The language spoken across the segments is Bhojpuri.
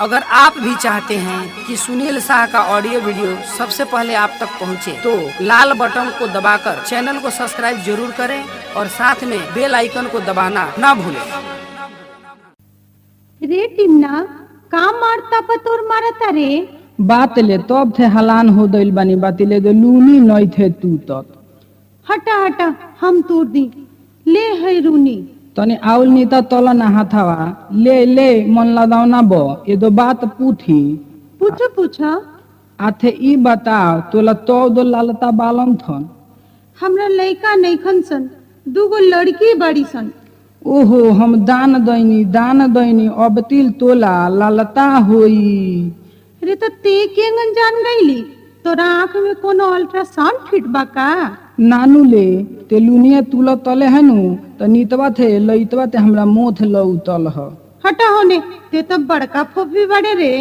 अगर आप भी चाहते हैं कि सुनील शाह का ऑडियो वीडियो सबसे पहले आप तक पहुंचे, तो लाल बटन को दबाकर चैनल को सब्सक्राइब जरूर करें और साथ में बेल आइकन को दबाना ना भूलें। रे टिमना का मारता पतोर मारता रे बात ले तब थे हलान हो दिल बानी बातिले दे लूनी नहीं थे तू तक हटा हटा हम तोड़ दी ले है रूनी तने आउल नीता तोला ना हाथावा ले ले मन लदावना बो ये दो बात पूछी पूछो पूछा आथे ई बताओ तोला तो दो लालता बालम थन हमरा लड़का नैखन सन दूगो लड़की बड़ी सन। ओहो हम दान दैनी अब तिल तोला लालता होई। रे तो ते केंगन जान गईली तोरा आँख में कोनो अल्ट्रासाउंड फिट बा का? नानू ले ते लुनिया तुला तले हनु त नीतवा थे लइतवा ते हमरा मोथ लउतल ह। हटा होने ते तो बड़का फोफी बड़े रे।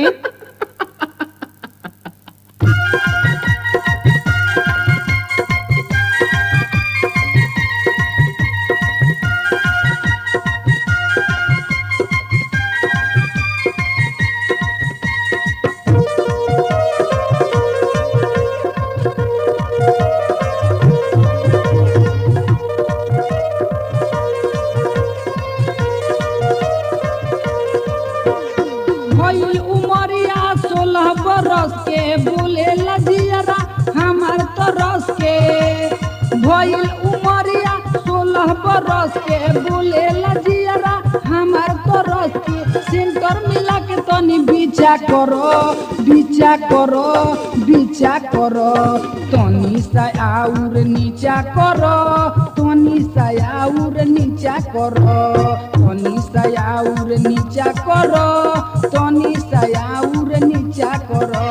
भइल उमरिया 16 बरस के बोले लजियरा हमार तरस के भइल उमरिया 16 बरस के बोले लजियरा हमार तरस के सेंटर मिला के तनी बिचा करो तनी सा आउर नीचा करो तनी सा आउर नीचा करो तनी सा आउर नीचा करो तनी सा आउर नीचा करो।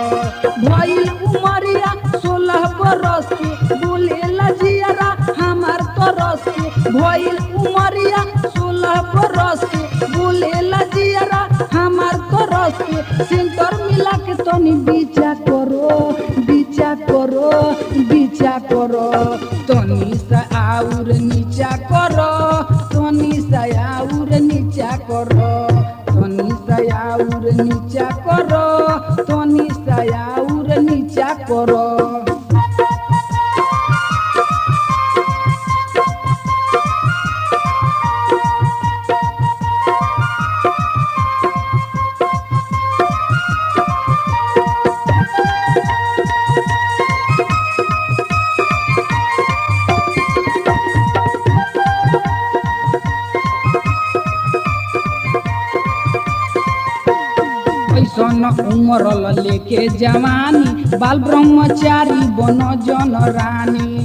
भइल उमरिया 16 बरस के बोले लजियरा हमार तरस के भइल उमरिया 16 बरस के बोले लजियरा हमार तरस के सेंटर मिला के तनी बिचा करो तनी सा आउर नीचा करो तनी सा आउर नीचा करो तनी सा आउर नीचा करो तनी सा आउर नीचा करो। ऐसन उमरल लेके जवानी बाल ब्रह्मचारी बन जन रानी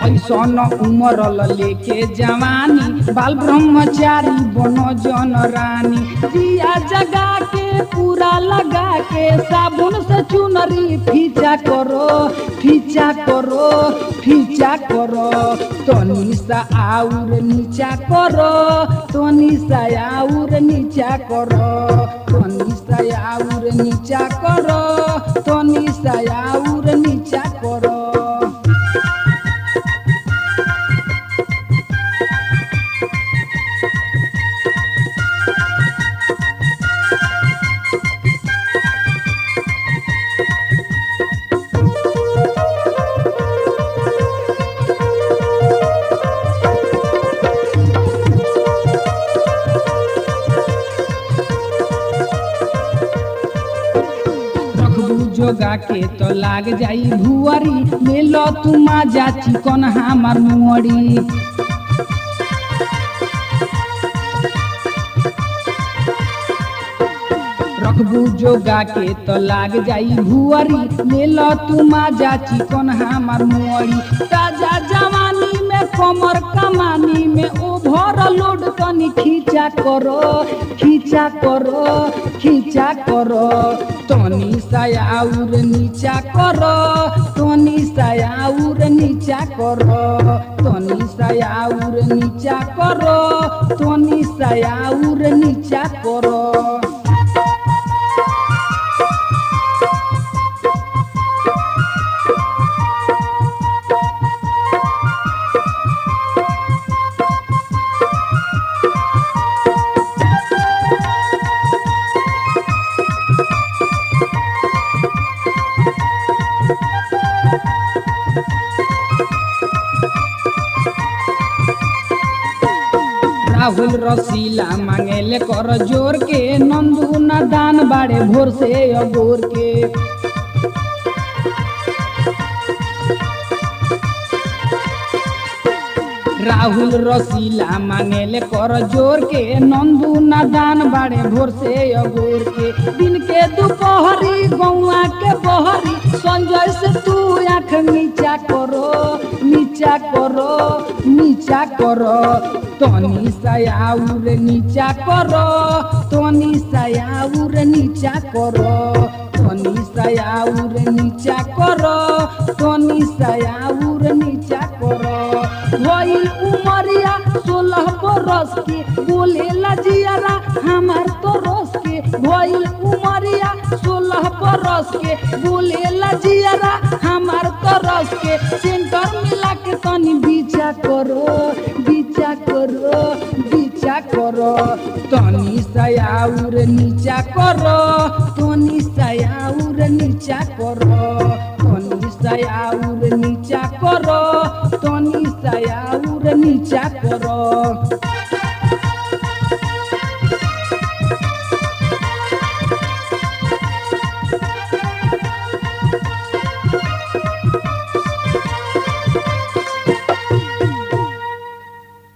ऐसन उमरल लेके जवानी बाल ब्रह्मचारी बन जन रानी दिया जगा के पूरा लगा के साबुन से चुनरी फीचा करो तनी सा आउर नीचा करो तनी सा आउर नीचा करो तनी सा आउर नीचा करो तनी सा आउर नीचा करो। जोगा के तो लाग जाई भुअरी ले लो तू माजा चिकन हमार मुअरी रखबू जोगा के तो लाग जाई भुअरी ले लो तू माजा चिकन हमार मुअरी ताजा जवानी में कमर कमानी में ओभर लोड तनी खींचा करो तनी सा आउर नीचा करो तनी सा आउर नीचा करो तनी सा आउर नीचा करो तनी सा आउर नीचा करो। राहुल रसीला मांगेले कर जोर के, नंदू नादान बाड़े भोर से अगोर के। राहुल रसीला मांगेले कर जोर के, नंदू नादान बाड़े भोर से अगोर के। दिन के दोपहरी गौआ के बहरी, संजय से तू आँख नीचा करो, नीचा करो, नीचा करो, तनी सयाउर नीचा करो, तनी सयाउर नीचा करो, तनी सयाउर नीचा करो, तनी सयाउर नीचा करो। भइल उमरिया 16 बरस के, बोले लजियारा हमार तो रस के। भइल उमरिया 16 बरस के, बोले लजियारा हमार तो रस के। सेंटर मिला के तनी बीचा करो, बीचा करो, बीचा करो, तनी सयाउर नीचा करो, तनी सयाउर नीचा करो, तनी सयाउर नीचा करो, तनी सयाउर नीचा करो।